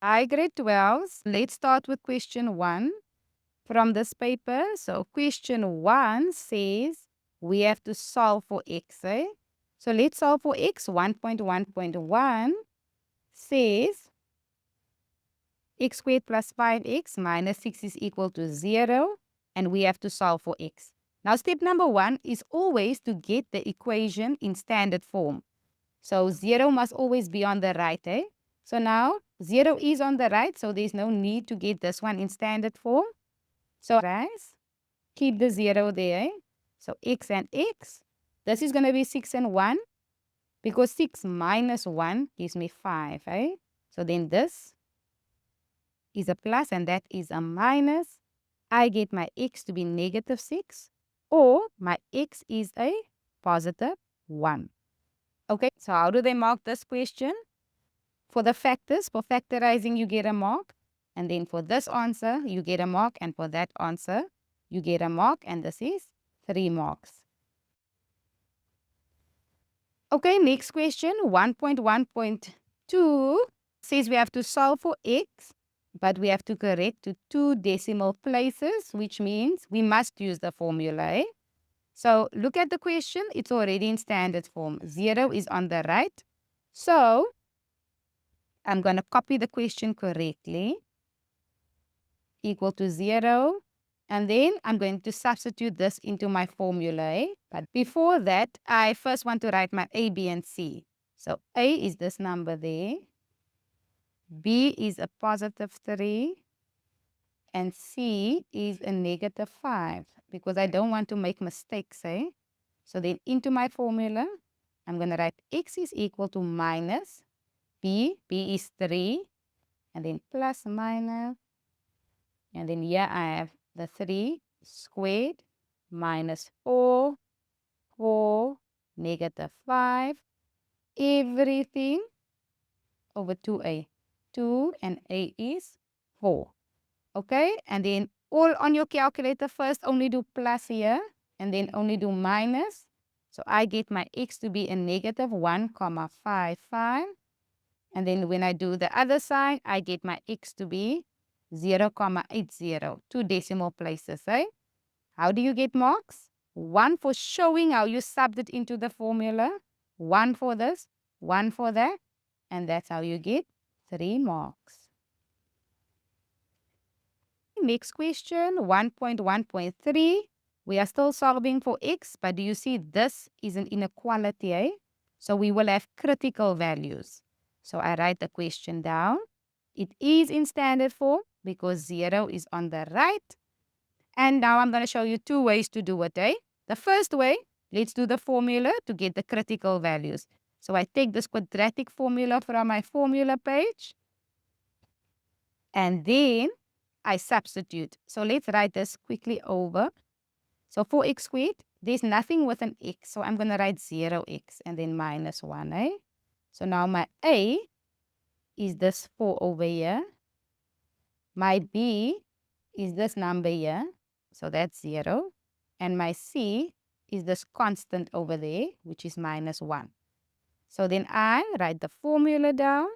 Hi, grade 12s. Let's start with question 1 from this paper. So question 1 says we have to solve for x. So let's solve for x. 1.1.1 says x squared plus 5x minus 6 is equal to 0. And we have to solve for x. Now step number 1 is always to get the equation in standard form. So 0 must always be on the right. So now 0 is on the right, so there's no need to get this one in standard form. So guys, keep the 0 there. So x and x. This is going to be 6 and 1 because 6 minus 1 gives me 5. So then this is a plus and that is a minus. I get my x to be negative 6 or my x is a positive 1. Okay, so how do they mark this question? For the factors, for factorizing, you get a mark. And then for this answer, you get a mark. And for that answer, you get a mark. And this is 3 marks. Okay, next question, 1.1.2 says we have to solve for x, but we have to correct to 2 decimal places, which means we must use the formula. So look at the question. It's already in standard form. 0 is on the right. So I'm going to copy the question correctly. Equal to 0. And then I'm going to substitute this into my formula. But before that, I first want to write my A, B, and C. So A is this number there. B is a positive 3. And C is a negative 5. Because I don't want to make mistakes. So then into my formula, I'm going to write X is equal to minus B. B is 3. And then plus minus. And then here I have the 3 squared minus 4, negative 5, everything over 2a. 2 and a is 4. Okay, and then all on your calculator first only do plus here and then only do minus. So I get my x to be a negative 1,55. And then when I do the other side, I get my x to be 0,80, 2 decimal places. How do you get marks? 1 for showing how you subbed it into the formula, 1 for this, 1 for that, and that's how you get 3 marks. Next question, 1.1.3. We are still solving for x, but do you see this is an inequality? So we will have critical values. So I write the question down. It is in standard form because 0 is on the right. And now I'm going to show you 2 ways to do it. The first way, let's do the formula to get the critical values. So I take this quadratic formula from my formula page. And then I substitute. So let's write this quickly over. So for x squared, there's nothing with an x. So I'm going to write 0x and then minus 1. So now my a is this 4 over here. My b is this number here. So that's 0. And my c is this constant over there, which is minus 1. So then I write the formula down.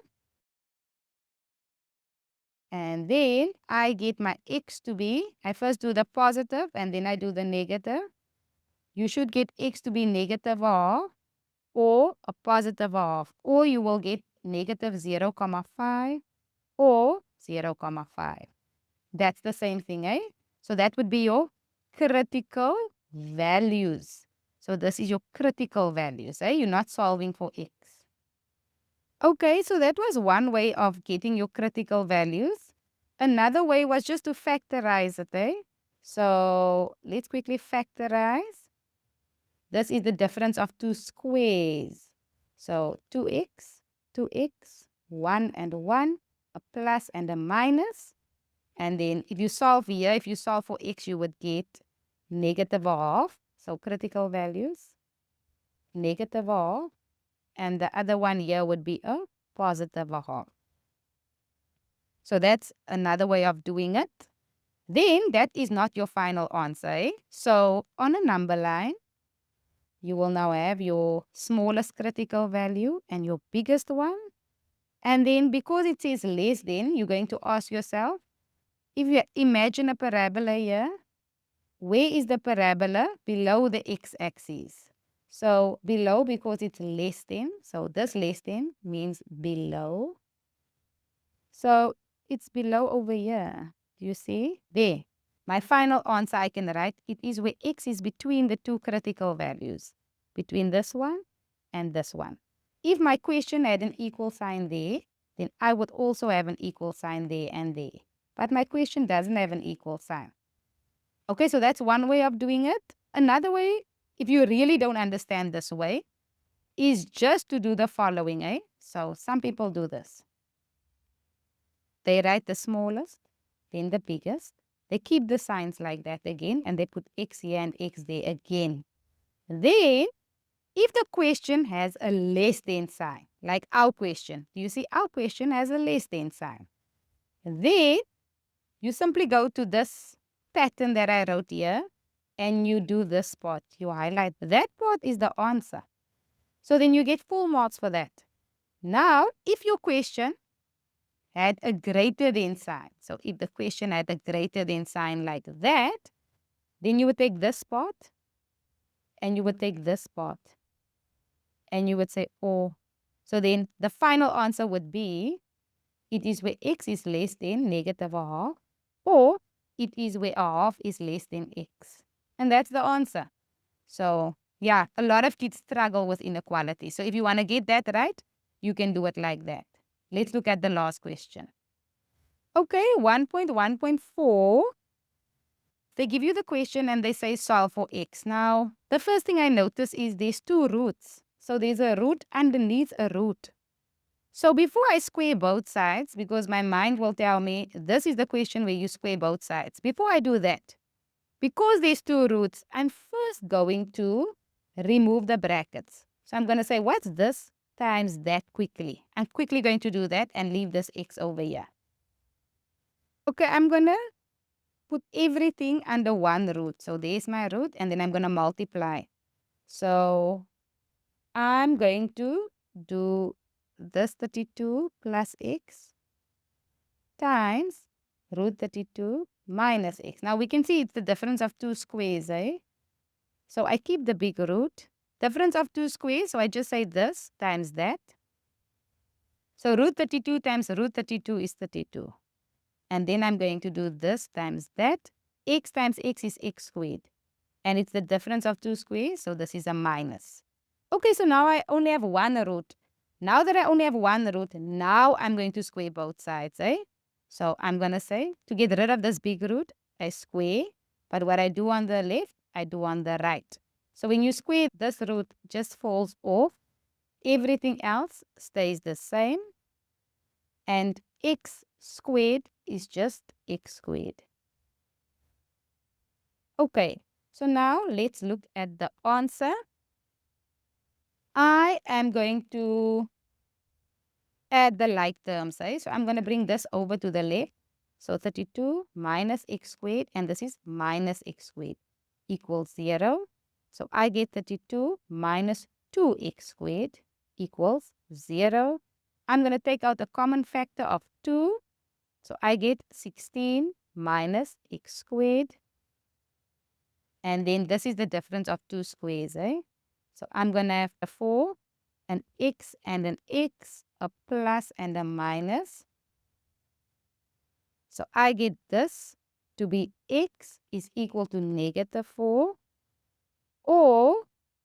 And then I get my x to be, I first do the positive and then I do the negative. You should get x to be negative half or a positive half. Or you will get negative 0,5 or 0,5. That's the same thing, So that would be your critical values. So this is your critical values, You're not solving for x. Okay, so that was one way of getting your critical values. Another way was just to factorize it, So let's quickly factorize. This is the difference of 2 squares. So 2x, 1 and 1, a plus and a minus. And then if you solve here, if you solve for x, you would get negative half. So critical values, negative half. And the other one here would be a positive half. So that's another way of doing it. Then that is not your final answer. So on a number line, you will now have your smallest critical value and your biggest one. And then because it says less than, you're going to ask yourself, if you imagine a parabola here, where is the parabola below the x-axis? So below because it's less than. So this less than means below. So it's below over here. Do you see? There. My final answer I can write, it is where x is between the two critical values, between this one and this one. If my question had an equal sign there, then I would also have an equal sign there and there. But my question doesn't have an equal sign. Okay, so that's one way of doing it. Another way, if you really don't understand this way, is just to do the following, eh? So some people do this. They write the smallest, then the biggest. They keep the signs like that again, and they put x here and x there again. Then, if the question has a less than sign, like our question, do you see our question has a less than sign? Then, you simply go to this pattern that I wrote here, and you do this part. You highlight that part is the answer. So then you get full marks for that. Now, if your question had a greater than sign. So if the question had a greater than sign like that, then you would take this part and you would take this part and you would say, oh. So then the final answer would be, it is where x is less than negative a half, or it is where a half is less than x. And that's the answer. So yeah, a lot of kids struggle with inequality. So if you want to get that right, you can do it like that. Let's look at the last question. Okay, 1.1.4, they give you the question and they say solve for x. Now, the first thing I notice is there's two roots. So there's a root underneath a root. So before I square both sides, because my mind will tell me this is the question where you square both sides. Before I do that, because there's two roots, I'm first going to remove the brackets. So I'm going to say, what's this times that quickly? I'm quickly going to do that and leave this x over here. Okay, I'm going to put everything under one root. So there's my root, and then I'm going to multiply. So I'm going to do this 32 plus x times root 32 minus x. Now we can see it's the difference of two squares, eh? So I keep the big root. Difference of two squares, so I just say this times that. So root 32 times root 32 is 32. And then I'm going to do this times that. X times x is x squared. And it's the difference of two squares, so this is a minus. Okay, so now I only have one root. Now that I only have one root, now I'm going to square both sides, eh? So I'm going to say, to get rid of this big root, I square. But what I do on the left, I do on the right. So when you square, this root just falls off. Everything else stays the same. And x squared is just x squared. Okay, so now let's look at the answer. I am going to add the like terms. Eh? So I'm going to bring this over to the left. So 32 minus x squared, and this is minus x squared, equals 0. So I get 32 minus 2x squared equals 0. I'm going to take out a common factor of 2. So I get 16 minus x squared. And then this is the difference of two squares. Eh? So I'm going to have a 4, an x and an x, a plus and a minus. So I get this to be x is equal to negative 4. Or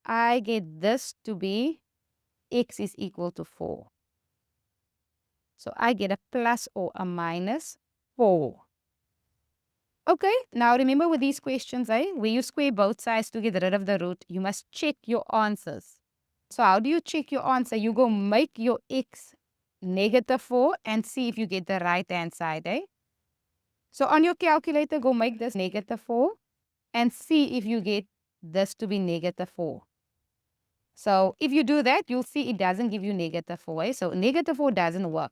I get this to be x is equal to 4. So I get a plus or a minus 4. Okay, now remember with these questions, where you square both sides to get rid of the root, you must check your answers. So how do you check your answer? You go make your x negative 4 and see if you get the right hand side, eh? So on your calculator, go make this negative 4 and see if you get this to be negative 4. So if you do that, you'll see it doesn't give you negative 4, eh? So negative 4 doesn't work.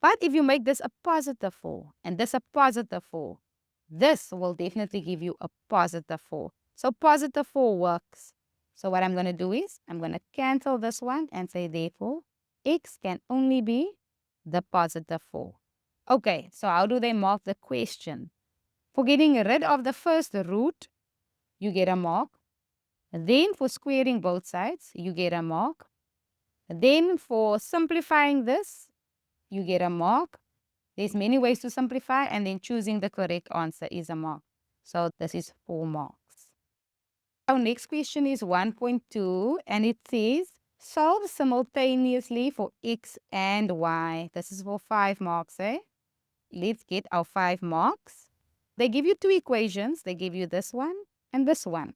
But if you make this a positive 4 and this a positive 4, this will definitely give you a positive 4. So positive 4 works. So what I'm going to do is I'm going to cancel this one and say therefore x can only be the positive 4. Okay, so how do they mark the question? For getting rid of the first root, you get a mark. Then for squaring both sides, you get a mark. Then for simplifying this, you get a mark. There's many ways to simplify, and then choosing the correct answer is a mark. So this is 4 marks. Our next question is 1.2, and it says solve simultaneously for x and y. This is for 5 marks, eh? Let's get our 5 marks. They give you 2 equations. They give you this one and this one.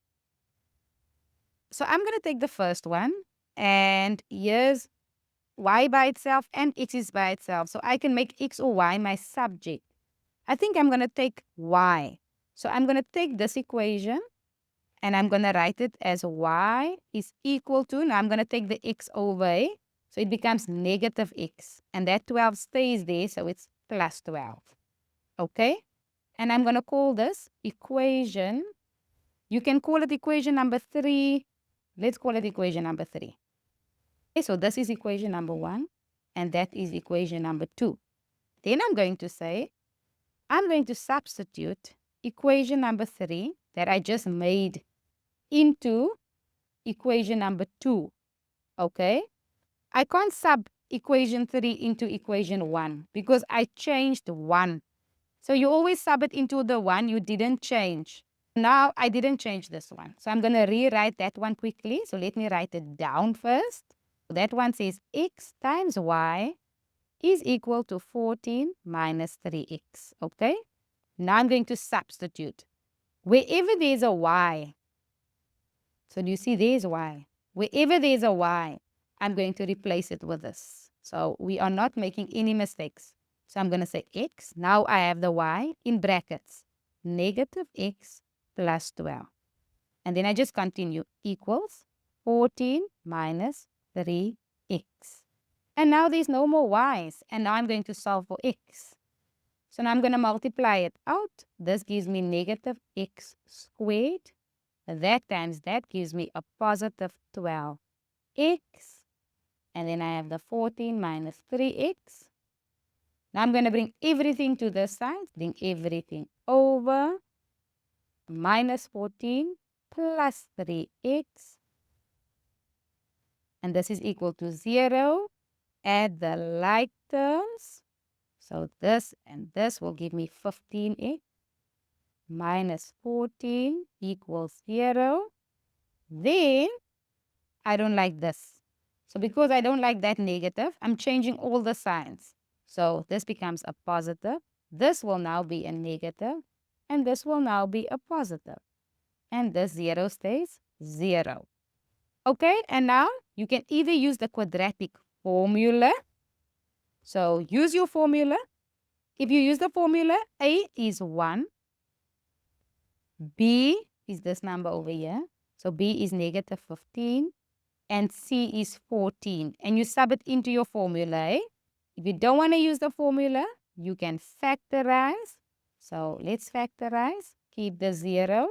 So I'm going to take the first one, and here's y by itself and x is by itself. So I can make x or y my subject. I think I'm going to take y. So I'm going to take this equation and I'm going to write it as y is equal to, now I'm going to take the x away. So it becomes negative x. And that 12 stays there, so it's plus 12. Okay? And I'm going to call this equation. You can call it equation number 3. Let's call it equation number 3. Okay, so this is equation number 1, and that is equation number 2. Then I'm going to say, I'm going to substitute equation number 3 that I just made into equation number 2. Okay? I can't sub equation 3 into equation 1 because I changed 1. So you always sub it into the one you didn't change. Now I didn't change this one. So I'm going to rewrite that one quickly. So let me write it down first. That one says x times y is equal to 14 minus 3x. Okay? Now I'm going to substitute. Wherever there's a y, so do you see there's y? Wherever there's a y, I'm going to replace it with this. So we are not making any mistakes. So I'm going to say x. Now I have the y in brackets. Negative x plus 12. And then I just continue. Equals 14 minus 3x. And now there's no more y's. And now I'm going to solve for x. So now I'm going to multiply it out. This gives me negative x squared. That times that gives me a positive 12x. And then I have the 14 minus 3x. Now I'm going to bring everything to this side. Bring everything over. Minus 14 plus 3x. And this is equal to 0. Add the like terms. So this and this will give me 15x. Minus 14 equals 0. Then I don't like this. So because I don't like that negative, I'm changing all the signs. So this becomes a positive. This will now be a negative. And this will now be a positive. And this 0 stays 0. Okay, and now you can either use the quadratic formula. So use your formula. If you use the formula, A is 1. B is this number over here. So B is negative 15. And C is 14. And you sub it into your formula. Eh? If you don't want to use the formula, you can factorize. So let's factorize. Keep the 0.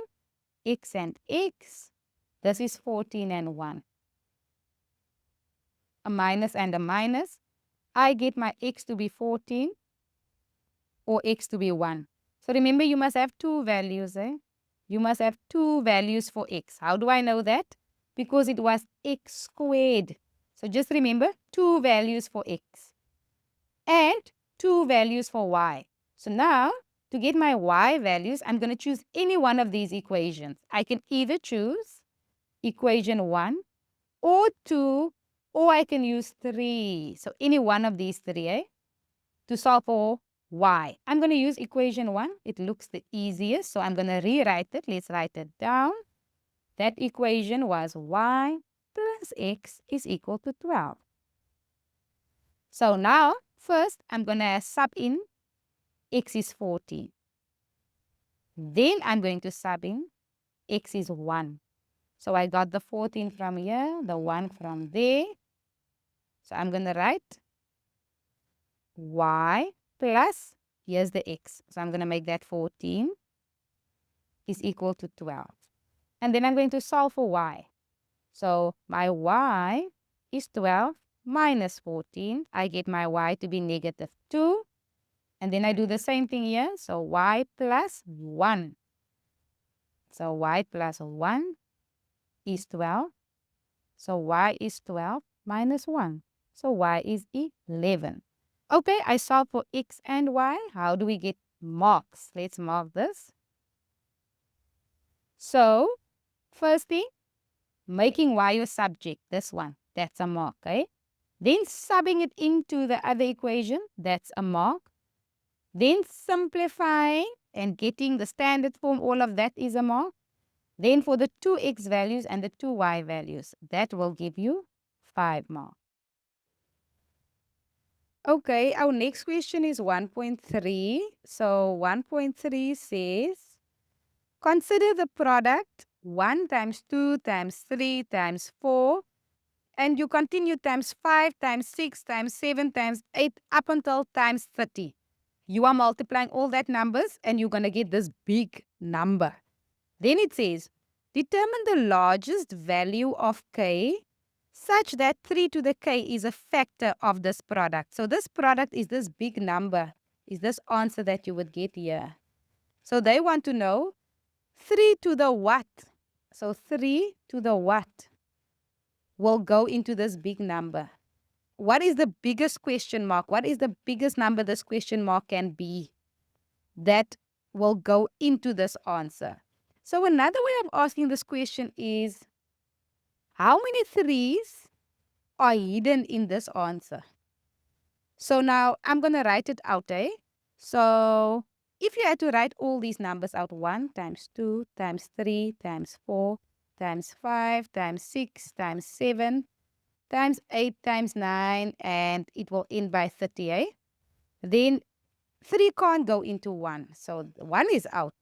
X and x. This is 14 and 1. A minus and a minus. I get my x to be 14 or x to be 1. So remember, you must have 2 values. Eh? You must have 2 values for x. How do I know that? Because it was x squared. So just remember, 2 values for x and 2 values for y. So now, to get my y values, I'm going to choose any one of these equations. I can either choose equation 1 or 2, or I can use 3. So any one of these 3, eh? To solve for y. I'm going to use equation 1. It looks the easiest, so I'm going to rewrite it. Let's write it down. That equation was y plus x is equal to 12. So now, first, I'm going to sub in x is 14. Then I'm going to sub in x is 1. So I got the 14 from here, the 1 from there. So I'm going to write y plus, here's the x. So I'm going to make that 14 is equal to 12. And then I'm going to solve for y. So my y is 12. minus 14. I get my y to be negative 2. And then I do the same thing here. So y plus 1. So y plus 1 is 12. So y is 12 minus 1. So y is 11. Okay, I solve for x and y. How do we get marks? Let's mark this. So, first thing, making y your subject, this one, that's a mark, okay? Then subbing it into the other equation, that's a mark. Then simplifying and getting the standard form, all of that is a mark. Then for the two x values and the two y values, that will give you 5 marks. Okay, our next question is 1.3. So 1.3 says, consider the product 1 times 2 times 3 times 4, and you continue times 5 times 6 times 7 times 8 up until times 30. You are multiplying all that numbers and you're going to get this big number. Then it says, determine the largest value of k such that 3 to the k is a factor of this product. So this product is this big number, is this answer that you would get here. So they want to know 3 to the what? So 3 to the what will go into this big number. What is the biggest question mark? What is the biggest number this question mark can be that will go into this answer? So another way of asking this question is, how many threes are hidden in this answer? So now I'm going to write it out, eh? So if you had to write all these numbers out, 1 times 2 times 3 times 4 times 5 times 6 times 7 times 8 times 9, and it will end by 30, eh? Then 3 can't go into 1, so 1 is out.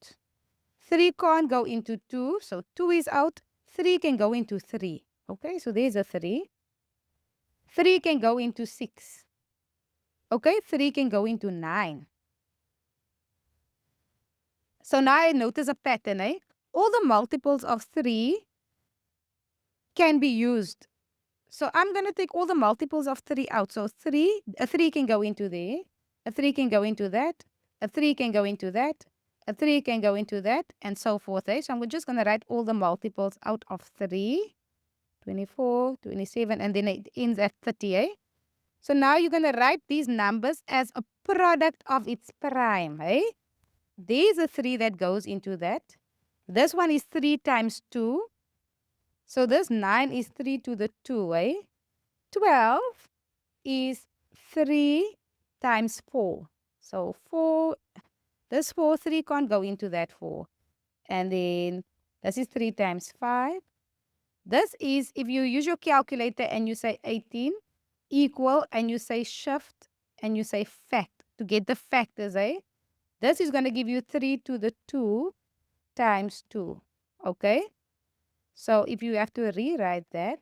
3 can't go into 2, so 2 is out. 3 can go into 3. Okay, so there's a 3. 3 can go into 6. Okay, 3 can go into 9. So now I notice a pattern, eh? All the multiples of 3 can be used. So I'm going to take all the multiples of 3 out. So a 3 can go into there. A 3 can go into that. A 3 can go into that. A 3 can go into that, and so forth. Eh? So I'm just going to write all the multiples out of 3. 24, 27, and then it ends at 30. Eh? So now you're going to write these numbers as a product of its prime. Eh? There's a 3 that goes into that. This one is 3 times 2. So this 9 is 3 to the 2. Eh? 12 is 3 times 4. So 4, this 4, 3 can't go into that 4. And then this is 3 times 5. This is, if you use your calculator and you say 18, equal, and you say shift, and you say fact, to get the factors, eh? This is going to give you 3 to the 2 times 2, okay? So if you have to rewrite that,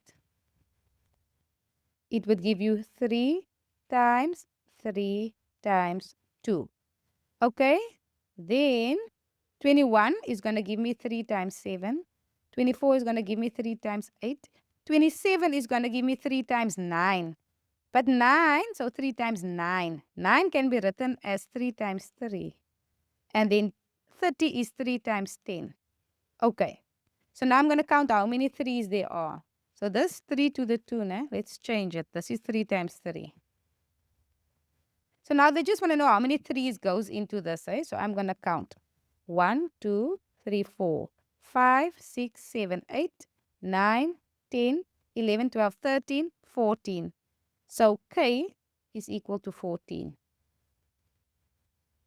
it would give you 3 times 3 times 2, okay? Then 21 is going to give me 3 times 7. 24 is going to give me 3 times 8. 27 is going to give me 3 times 9. But 9, so 3 times 9. 9 can be written as 3 times 3. And then 30 is 3 times 10. Okay. So now I'm going to count how many 3's there are. So this 3 to the 2, né? Let's change it. This is 3 times 3. So now they just want to know how many 3's goes into this. Eh? So I'm going to count. 1, 2, 3, 4, 5, 6, 7, 8, 9, 10, 11, 12, 13, 14. So K is equal to 14.